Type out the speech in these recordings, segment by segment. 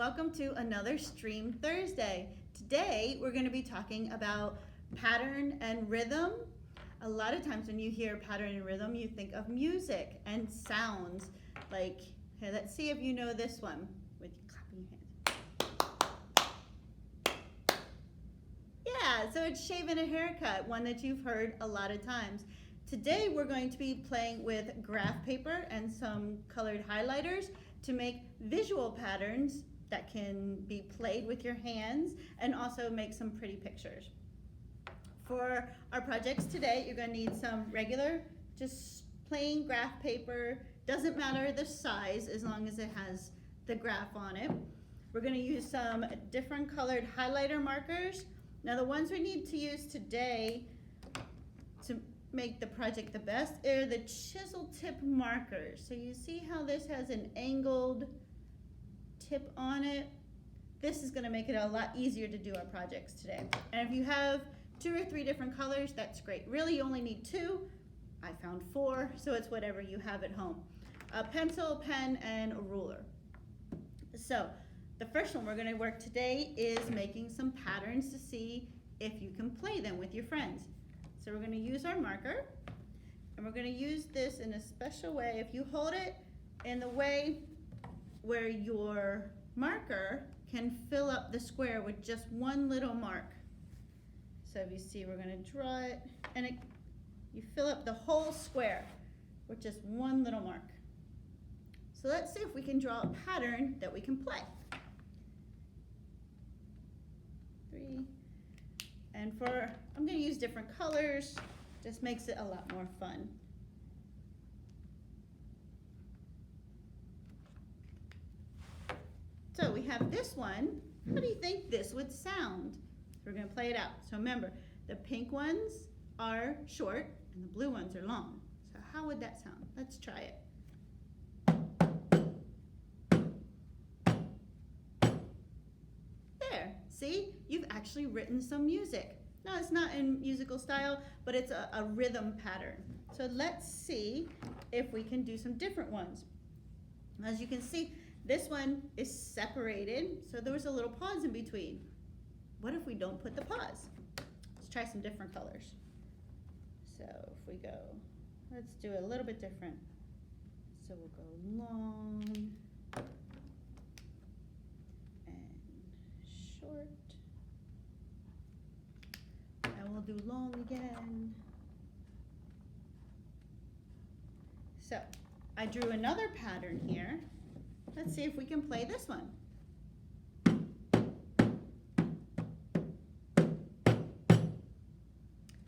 welcome to another Stream Thursday. Today we're going to be talking about pattern and rhythm. A lot of times when you hear pattern and rhythm, you think of music and sounds. Like, here, let's see if you know this one with clapping hands. Yeah, so it's shaving a haircut, one that you've heard a lot of times. Today we're going to be playing with graph paper and some colored highlighters to make visual patterns that can be played with your hands and also make some pretty pictures. For our projects today, you're going to need some regular, just plain graph paper. Doesn't matter the size as long as it has the graph on it. We're going to use some different colored highlighter markers. Now the ones we need to use today to make the project the best are the chisel tip markers. So you see how this has an angled tip on it? This is going to make it a lot easier to do our projects today. And if you have 2 or 3 different colors, that's great. Really, you only need 2. I found 4, so it's whatever you have at home. A pencil, pen, and a ruler. So the first one we're going to work today is making some patterns to see if you can play them with your friends. So we're going to use our marker, and we're going to use this in a special way. If you hold it in the way where your marker can fill up the square with just one little mark. So if you see, we're going to draw it, and you fill up the whole square with just one little mark. So let's see if we can draw a pattern that we can play. 3. And I'm going to use different colors, just makes it a lot more fun. So we have this one. How do you think this would sound? We're going to play it out. So remember, the pink ones are short and the blue ones are long. So how would that sound? Let's try it. There, see? You've actually written some music. No, it's not in musical style, but it's a rhythm pattern. So let's see if we can do some different ones. As you can see, this one is separated, so there was a little pause in between. What if we don't put the pause? Let's try some different colors. So if we go, let's do it a little bit different. So we'll go long and short. And we'll do long again. So I drew another pattern here. Let's see if we can play this one.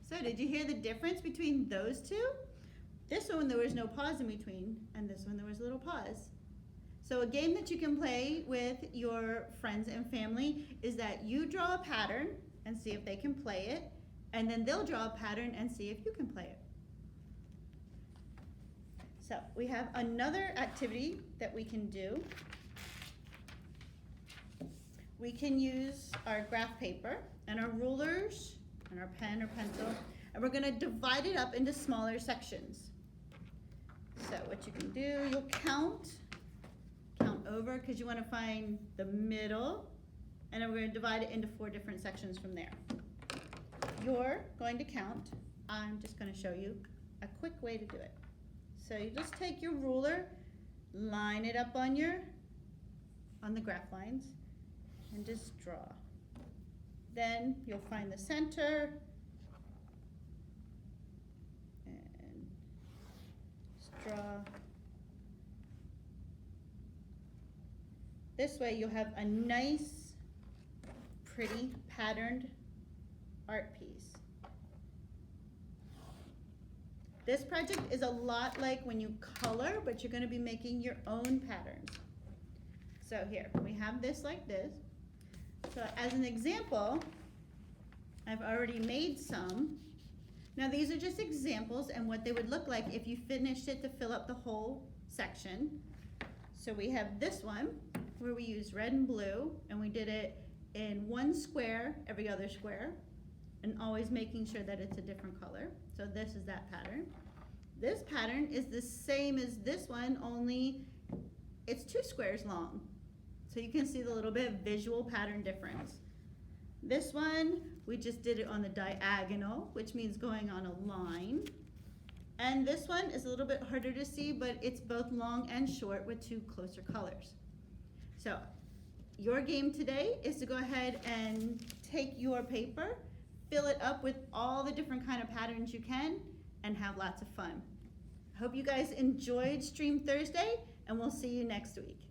So did you hear the difference between those two? This one there was no pause in between, and this one there was a little pause. So a game that you can play with your friends and family is that you draw a pattern and see if they can play it, and then they'll draw a pattern and see if you can play it. So we have another activity that we can do. We can use our graph paper and our rulers and our pen or pencil, and we're going to divide it up into smaller sections. So what you can do, you'll count over because you want to find the middle, and then we're going to divide it into 4 different sections from there. You're going to count. I'm just going to show you a quick way to do it. So you just take your ruler, line it up on the graph lines, and just draw. Then you'll find the center, and just draw. This way you'll have a nice, pretty patterned art piece. This project is a lot like when you color, but you're going to be making your own patterns. So here, we have this like this. So as an example, I've already made some. Now these are just examples and what they would look like if you finished it to fill up the whole section. So we have this one where we used red and blue, and we did it in one square, every other square, and always making sure that it's a different color. So this is that pattern. This pattern is the same as this one, only it's 2 squares long. So you can see the little bit of visual pattern difference. This one, we just did it on the diagonal, which means going on a line. And this one is a little bit harder to see, but it's both long and short with two closer colors. So your game today is to go ahead and take your paper, fill it up with all the different kind of patterns you can, and have lots of fun. I hope you guys enjoyed Stream Thursday, and we'll see you next week.